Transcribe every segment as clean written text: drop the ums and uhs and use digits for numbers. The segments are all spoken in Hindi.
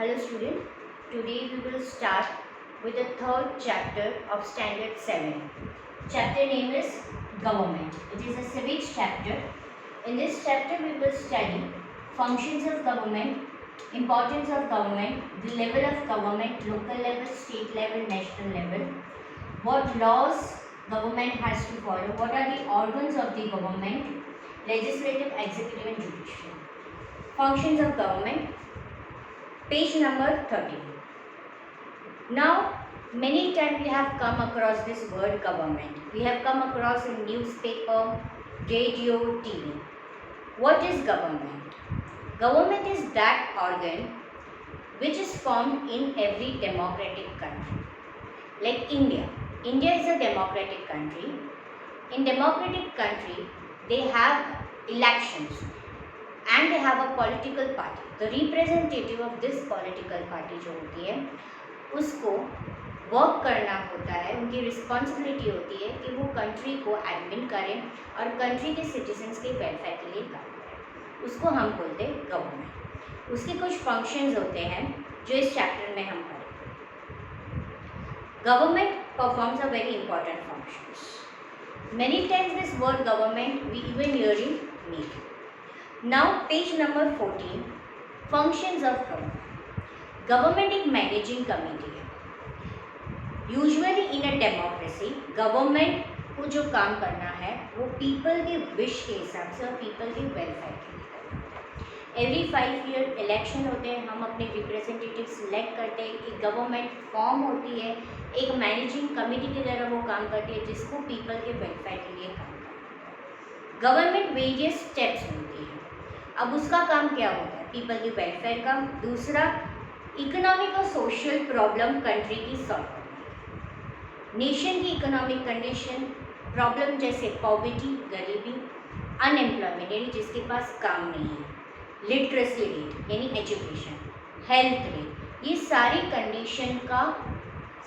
Hello student, today we will start with the third chapter of standard 7. Chapter name is government. It is a civics chapter. In this chapter we will study functions of government, importance of government, the level of government, local level, state level, national level, what laws government has to follow, what are the organs of the government, legislative, executive and judicial. Functions of government, page number 13. Now, many times we have come across this word government. We have come across in newspaper, radio, TV. What is government? Government is that organ which is formed in every democratic country. Like India. India is a democratic country. In democratic country, they have elections and they have a political party. The representative of this political party जो होती है उसको वर्क करना होता है, उनकी रिस्पॉन्सिबिलिटी होती है कि वो कंट्री को एडमिन करें और कंट्री के सिटीजन्स के वेलफेयर के लिए काम करें, उसको हम बोलते हैं गवर्नमेंट। उसके कुछ फंक्शंस होते हैं जो इस चैप्टर में हम पढ़ेंगे। Government performs a very important functions. Many times this word government we even hear in media. Now page number 14, functions of government. Government एक मैनेजिंग कमेटी है। Usually in a democracy government को जो काम करना है वो पीपल के विश के हिसाब से और पीपल के वेलफेयर के लिए करना होता है। एवरी 5 ईयर इलेक्शन होते हैं, हम अपने रिप्रेजेंटेटिव सिलेक्ट करते हैं, एक गवर्नमेंट फॉर्म होती है, एक मैनेजिंग कमेटी की तरह वो काम करती है जिसको पीपल के वेलफेयर के लिए काम करना होता है। गवर्नमेंट वेरियस स्टेप्स होती है। अब उसका काम क्या होता है? पीपल के वेलफेयर का। दूसरा, इकोनॉमिक और सोशल प्रॉब्लम कंट्री की सॉल्व करना। नेशन की इकोनॉमिक कंडीशन प्रॉब्लम जैसे पॉवर्टी, गरीबी, अनएम्प्लॉयमेंट यानी जिसके पास काम नहीं है, लिटरेसी रेट यानी एजुकेशन, हेल्थ रेट, ये सारी कंडीशन का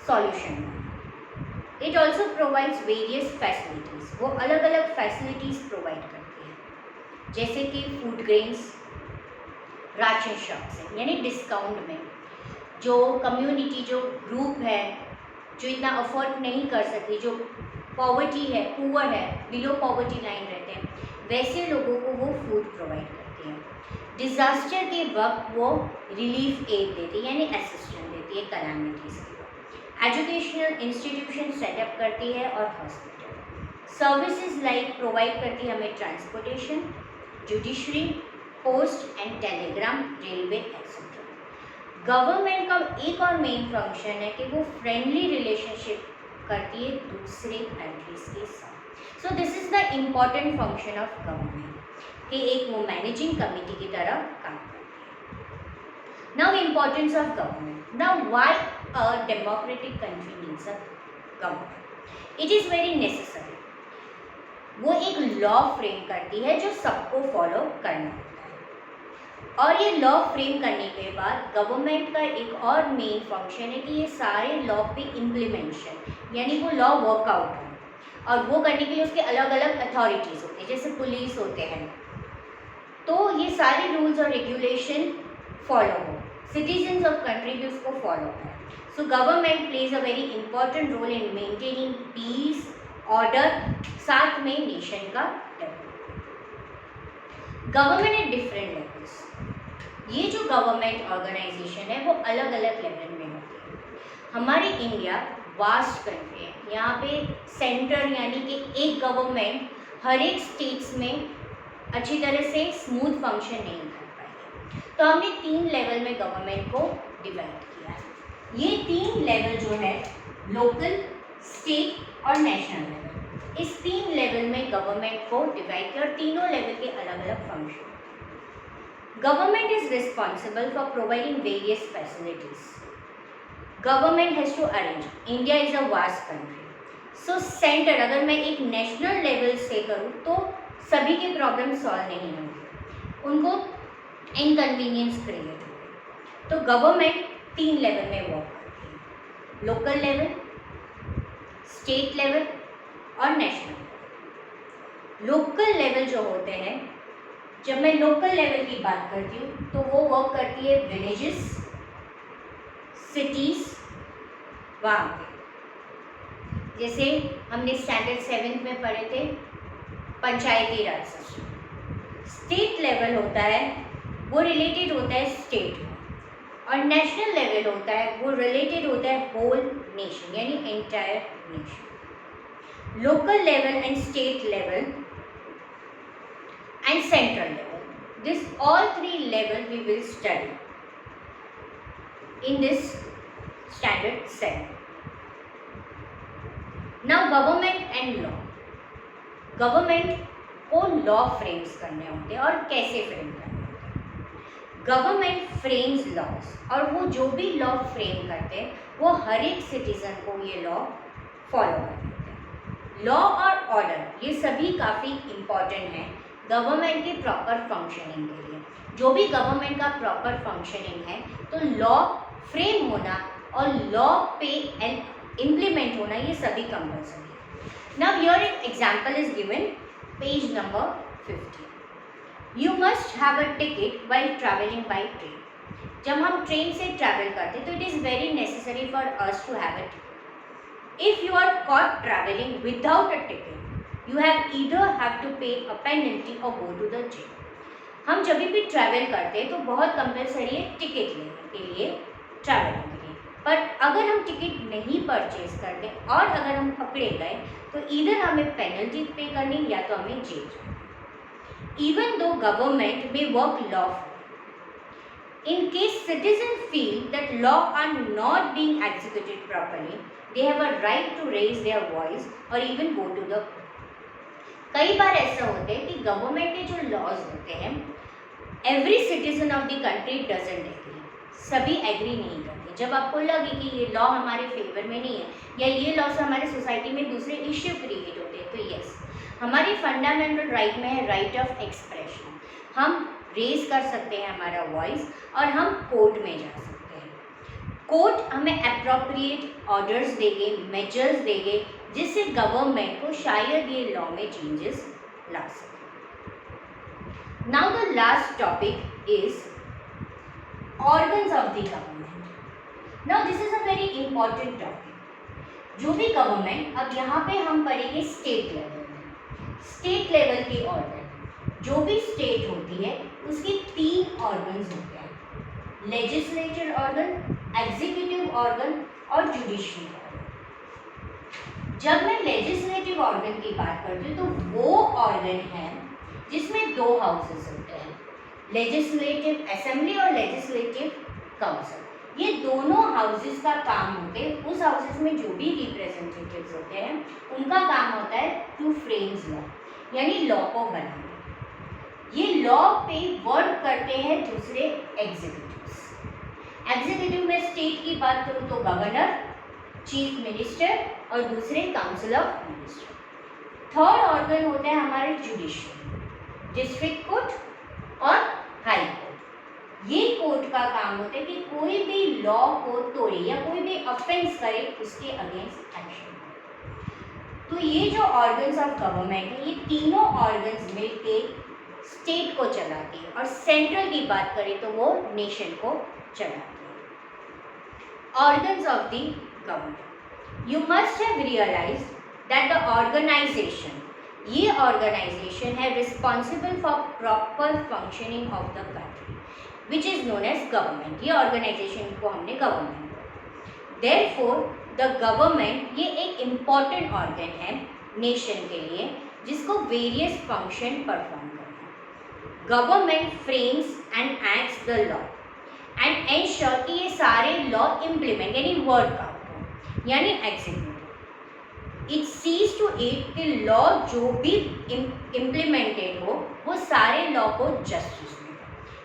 सॉल्यूशन है। It also provides various facilities, वो अलग अलग फैसिलिटीज़ प्रोवाइड करती है जैसे कि फूड ग्रेन्स, राशन शॉप से यानी डिस्काउंट में। जो कम्युनिटी, जो ग्रुप है जो इतना अफोर्ड नहीं कर सकती, जो पॉवर्टी है, पुअर है, बिलो पॉवर्टी लाइन रहते हैं, वैसे लोगों को वो फूड प्रोवाइड करती है। डिज़ास्टर के वक्त वो रिलीफ एड देती है यानी असिस्टेंस देती है कैलामिटीज़ के वक्त। एजुकेशनल इंस्टीट्यूशन सेटअप करती है और हॉस्पिटल सर्विसेज लाइक प्रोवाइड करती है हमें transportation, judiciary, post and Telegram, railway etcetera. Government का एक और मेन फंक्शन है कि वो फ्रेंडली रिलेशनशिप करती है दूसरे कंट्रीज़ के साथ। So this is the important function of government कि एक वो मैनेजिंग कमेटी की तरह काम करती है। Now importance of government. Now why a democratic country needs a government? It is very necessary. वो एक लॉ फ्रेम करती है जो सबको फॉलो करना होता है, और ये लॉ फ्रेम करने के बाद गवर्नमेंट का एक और मेन फंक्शन है कि ये सारे लॉ पे इम्प्लीमेंशन यानी वो लॉ वर्कआउट हो, और वो करने के लिए उसके अलग अलग अथॉरिटीज़ होती है जैसे पुलिस होते हैं, तो ये सारे रूल्स और रेगुलेशन फॉलो हो, सिटीजन्स ऑफ कंट्री भी उसको फॉलो करें। So government plays a very important role in maintaining peace, order, साथ में नेशन का development. Government at different levels. ये जो गवर्नमेंट ऑर्गेनाइजेशन है वो अलग अलग लेवल में होती है। हमारी इंडिया वास्ट कंट्री है, यहाँ पे सेंटर यानी कि एक गवर्नमेंट हर एक स्टेट्स में अच्छी तरह से स्मूथ फंक्शन नहीं कर पाएगी, तो हमने 3 लेवल में गवर्नमेंट को डिवाइड किया है। ये 3 लेवल जो है लोकल, स्टेट और नेशनल लेवल, इस 3 लेवल में गवर्नमेंट को डिवाइड किया और तीनों लेवल के अलग अलग function. Government is responsible for providing various facilities. Government has to arrange, India is a vast country, so centre अगर मैं एक नेशनल लेवल से करूँ तो सभी के प्रॉब्लम सॉल्व नहीं होंगे, उनको इनकन्वीनियंस क्रिएट होगी। तो गवर्नमेंट 3 लेवल में वर्क करती है, लोकल लेवल, स्टेट लेवल और नेशनल लेवल। लोकल लेवल जो होते हैं, जब मैं लोकल लेवल की बात करती हूँ तो वो वर्क करती है विलेजेस, सिटीज वहाँ पे, जैसे हमने स्टैंडर्ड 7 में पढ़े थे पंचायती राज सिस्टम। स्टेट लेवल होता है वो रिलेटेड होता है स्टेट में, और नेशनल लेवल होता है वो रिलेटेड होता है होल नेशन यानी entire nation. Local level and state level and central level, this all three level we will study in this standard 7. Now government and law. Government को लॉ फ्रेम्स करने होते हैं और कैसे फ्रेम करने होते हैं। गवर्नमेंट फ्रेम्स लॉज, और वो जो भी लॉ फ्रेम करते हैं वो हर एक सिटीजन को ये लॉ फॉलो करने होते हैं। लॉ और ऑर्डर ये सभी काफ़ी इम्पॉर्टेंट हैं गवर्नमेंट की प्रॉपर फंक्शनिंग के लिए। जो भी गवर्नमेंट का प्रॉपर फंक्शनिंग है तो लॉ फ्रेम होना और लॉ पे एंड इम्प्लीमेंट होना ये सभी कंपल्सरी है। Now here an example is given, page number 50. You must have a ticket while traveling by train. जब हम ट्रेन से ट्रैवल करते तो it is very necessary for us to have a ticket. If you are caught traveling without a ticket, you have either have to pay a penalty or go to the jail. हम जब भी ट्रैवल करते हैं तो बहुत कंपलसरी है टिकट लेने के लिए ट्रैवलिंग के लिए, पर अगर हम टिकट नहीं परचेज करते और अगर हम पकड़े गए तो इधर हमें पेनल्टी पे करनी या तो हमें जेल जाना। इवन दो गवर्नमेंट में work lawfully, in case citizen feel that law are not being executed properly, they have a right to raise their voice और इवन गो टू द। कई बार ऐसा होता है कि गवर्नमेंट के जो लॉज होते हैं every citizen of the country doesn't agree, सभी एग्री नहीं करते। जब आपको लगे कि ये लॉ हमारे फेवर में नहीं है या ये लॉ से हमारे सोसाइटी में दूसरे इश्यू क्रिएट होते हैं, तो यस हमारी फंडामेंटल राइट में है राइट ऑफ एक्सप्रेशन। हम रेज कर सकते हैं हमारा वॉइस और हम कोर्ट में जा सकते हैं। कोर्ट हमें अप्रोप्रिएट ऑर्डर्स देंगे, मेजर्स देंगे, जिससे गवर्नमेंट को शायद ये लॉ में चेंजेस ला सके। Now the last topic is organs of the government. Now this is a very important topic. जो भी गवर्नमेंट, अब यहाँ पे हम पढ़ेंगे स्टेट लेवल में। स्टेट लेवल की ऑर्गन, जो भी स्टेट होती है उसके 3 ऑर्गन्स होते हैं, लेजिस्लेटिव ऑर्गन, एग्जीक्यूटिव ऑर्गन और जुडिशियल ऑर्गन। जब मैं लेजिस्लेटिव ऑर्गन की बात करती हूँ तो वो ऑर्गन है जिसमें 2 हाउसेस होते हैं, लेजिस्लेटिव असेंबली और लेजिस्लेटिव काउंसिल। ये दोनों हाउसेस का काम होते हैं, उस हाउसेस में जो भी रिप्रेजेंटेटिव्स होते हैं उनका काम होता है टू फ्रेम्स लॉ, यानी लॉ को बनाना। ये लॉ पे वर्क करते हैं दूसरे एग्जीक्यूटिव्स। एग्जीक्यूटिव में स्टेट की बात करूँ तो गवर्नर, चीफ मिनिस्टर और दूसरे council of minister. Third organ होता है हमारे जुडिशियल, डिस्ट्रिक्ट कोर्ट और हाई कोर्ट। ये कोर्ट का काम होता है कि कोई भी लॉ को तोड़े या कोई भी ऑफेंस करे उसके अगेंस्ट एक्शन। तो ये जो ऑर्गन्स ऑफ गवर्नमेंट है ये तीनों ऑर्गन्स मिलके स्टेट को चलाती है, और सेंट्रल की बात करें तो वो नेशन को चलाती है। Organs of the government, you must have realised that the organisation, ये ऑर्गेनाइजेशन है responsible for proper functioning of the country which is known as government. ये ऑर्गेनाइजेशन को हमने गवर्नमेंट बोला। देयरफॉर द गवर्नमेंट ये एक इम्पॉर्टेंट ऑर्गन है नेशन के लिए जिसको वेरियस फंक्शन परफॉर्म करना है। Government frames and acts the law and ensure कि ये सारे लॉ इम्प्लीमेंट यानी वर्क आउट हो, यानी execute. It sees to it कि लॉ जो भी इम्प्लीमेंटेड हो वो सारे लॉ को जस्टिस,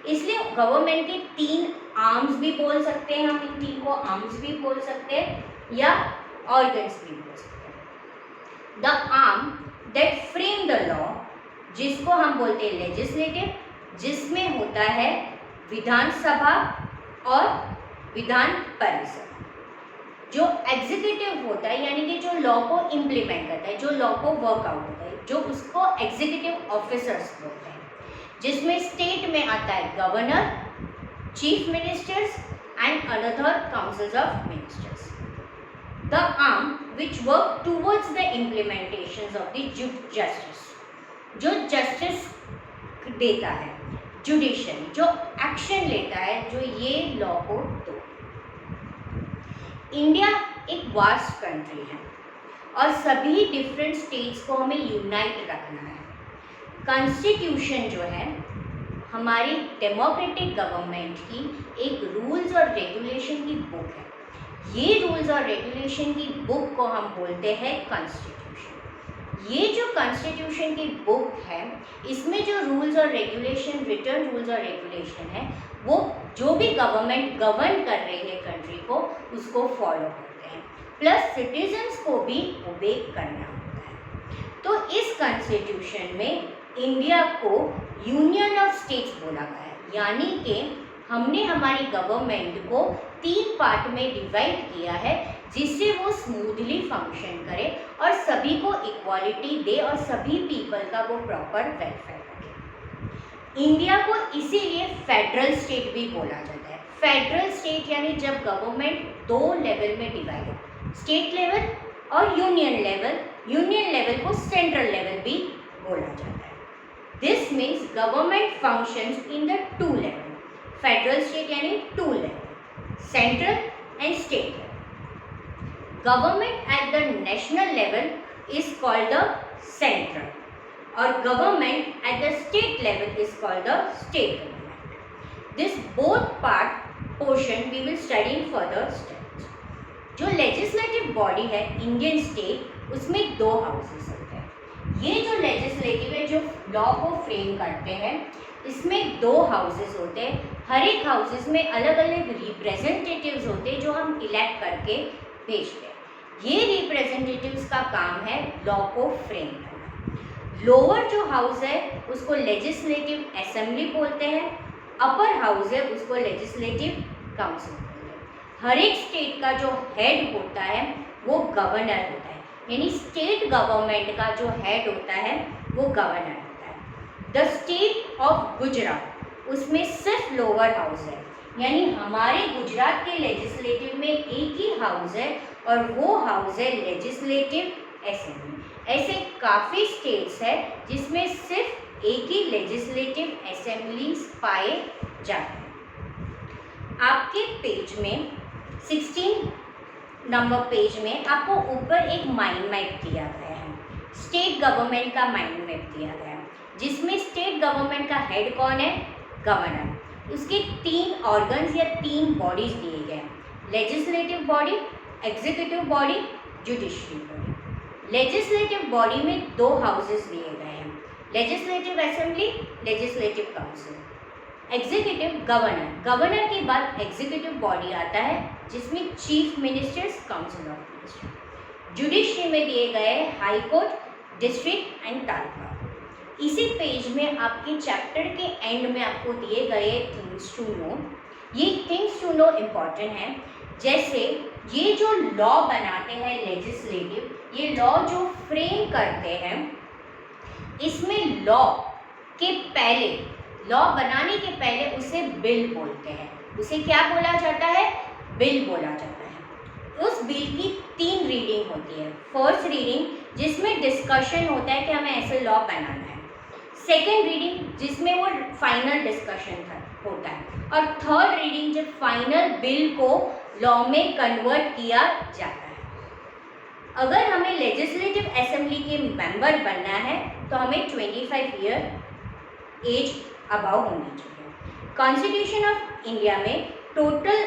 इसलिए गवर्नमेंट के 3 आर्म्स भी बोल सकते हैं, हम इन 3 को आर्म्स भी बोल सकते हैं या ऑर्गन्स भी बोल सकते हैं। The arm that frame the law, जिसको हम बोलते हैं लेजिस्लेटिव, जिसमें होता है विधानसभा और विधान परिषद। जो एग्जीक्यूटिव होता है यानी कि जो लॉ को इम्प्लीमेंट करता है, जो लॉ को वर्कआउट होता है, जो उसको एग्जीक्यूटिव ऑफिसर्स बोलते हैं, जिसमें स्टेट में आता है governor, chief ministers and another councils of ministers. The arm which work towards the implementations of the justice, जो जस्टिस देता है, जुडिशरी जो एक्शन लेता है, जो ये लॉ को दो। इंडिया एक वास्ट कंट्री है और सभी डिफरेंट स्टेट्स को हमें यूनाइट रखना है। कॉन्स्टिट्यूशन जो है हमारी डेमोक्रेटिक गवर्नमेंट की एक रूल्स और रेगुलेशन की बुक है। ये रूल्स और रेगुलेशन की बुक को हम बोलते हैं कॉन्स्टिट्यूशन। ये जो कॉन्स्टिट्यूशन की बुक है, इसमें जो रूल्स और रेगुलेशन, रिटर्न रूल्स और रेगुलेशन है, वो जो भी गवर्नमेंट गवर्न कर रही है कंट्री को, उसको फॉलो करते हैं, प्लस सिटीजन्स को भी ओबे करना होता है। तो इस कॉन्स्टिट्यूशन में इंडिया को यूनियन ऑफ स्टेट्स बोला गया है, यानी कि हमने हमारी गवर्नमेंट को 3 पार्ट में डिवाइड किया है, जिससे वो स्मूथली फंक्शन करे और सभी को इक्वालिटी दे और सभी पीपल का वो प्रॉपर वेलफेयर रखे। इंडिया को इसीलिए फेडरल स्टेट भी बोला जाता है। फेडरल स्टेट यानी जब गवर्नमेंट 2 लेवल में डिवाइड हो, स्टेट लेवल और यूनियन लेवल। यूनियन लेवल को सेंट्रल लेवल भी बोला जाता है। This means government functions in the 2 level. Federal state यानी 2 level, central and state level. Government at the national level is called the central और government at the state level is called the state government. This both part portion we will study in further steps. जो लेजिस्लेटिव बॉडी है इंडियन स्टेट, उसमें 2 हाउसेस होते हैं। ये जो लेजिस्लेटिव है, जो लॉ को फ्रेम करते हैं, इसमें 2 हाउसेस होते हैं। हर एक हाउसेस में अलग अलग रिप्रेजेंटेटिव्स होते हैं जो हम इलेक्ट करके भेजते हैं। ये रिप्रेजेंटेटिव्स का काम है लॉ को फ्रेम करना। लोअर जो हाउस है उसको लेजिस्लेटिव असेंबली बोलते हैं, अपर हाउस है उसको लेजिस्लेटिव काउंसिल बोलते हैं। हर एक स्टेट का जो हेड होता है वो गवर्नर होता है, यानी स्टेट गवर्नमेंट का जो हेड होता है वो गवर्नर होता है। द स्टेट ऑफ गुजरात, उसमें सिर्फ लोअर हाउस है, यानी हमारे गुजरात के लेजिस्लेटिव में एक ही हाउस है और वो हाउस है लेजिस्लेटिव असेंबली। ऐसे काफ़ी स्टेट्स है जिसमें सिर्फ एक ही लेजिस्लेटिव असेंबलीज पाए जाते हैं। आपके पेज में 16 नंबर पेज में आपको ऊपर एक माइंड मैप दिया गया है, स्टेट गवर्नमेंट का माइंड मैप दिया गया है, जिसमें स्टेट गवर्नमेंट का हेड कौन है? गवर्नर। उसके 3 ऑर्गन्स या 3 बॉडीज दिए गए हैं, legislative body, executive body, judiciary body. Legislative body में 2 हाउसेस दिए गए हैं, legislative assembly, legislative council. Executive governor, governor के बाद एग्जीक्यूटिव बॉडी आता है जिसमें chief ministers, council of minister. Judiciary में दिए गए high court, district and taluka. इसी पेज में आपके चैप्टर के एंड में आपको दिए गए थिंग्स टू नो। ये थिंग्स टू नो इम्पॉर्टेंट हैं, जैसे ये जो लॉ बनाते हैं लेजिस्लेटिव, ये लॉ जो फ्रेम करते हैं, इसमें लॉ के पहले, लॉ बनाने के पहले उसे बिल बोलते हैं। उसे क्या बोला जाता है? बिल बोला जाता है। उस बिल की 3 रीडिंग होती है। फर्स्ट रीडिंग जिसमें डिस्कशन होता है कि हमें ऐसे लॉ बनाना है, सेकेंड रीडिंग जिसमें वो फाइनल डिस्कशन होता है, और थर्ड रीडिंग जब फाइनल बिल को लॉ में कन्वर्ट किया जाता है। अगर हमें लेजिस्लेटिव असेंबली के मेंबर बनना है तो हमें 25 ईयर एज अबाव होनी चाहिए। कॉन्स्टिट्यूशन ऑफ इंडिया में टोटल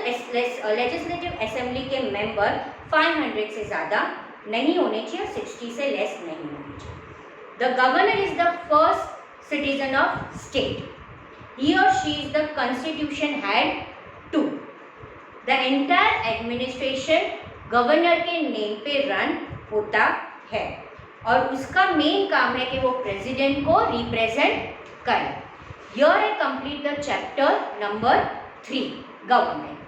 लेजिस्लेटिव असेंबली के मेंबर 500 से ज़्यादा नहीं होने चाहिए, 60 से लेस नहीं होने चाहिए। The governor is the first citizen of state. He or she is the constitution head too. The entire administration governor के नेम पे रन होता है और उसका मेन काम है कि वो प्रेसिडेंट को रिप्रेजेंट करे। Here I complete the chapter number 3 government.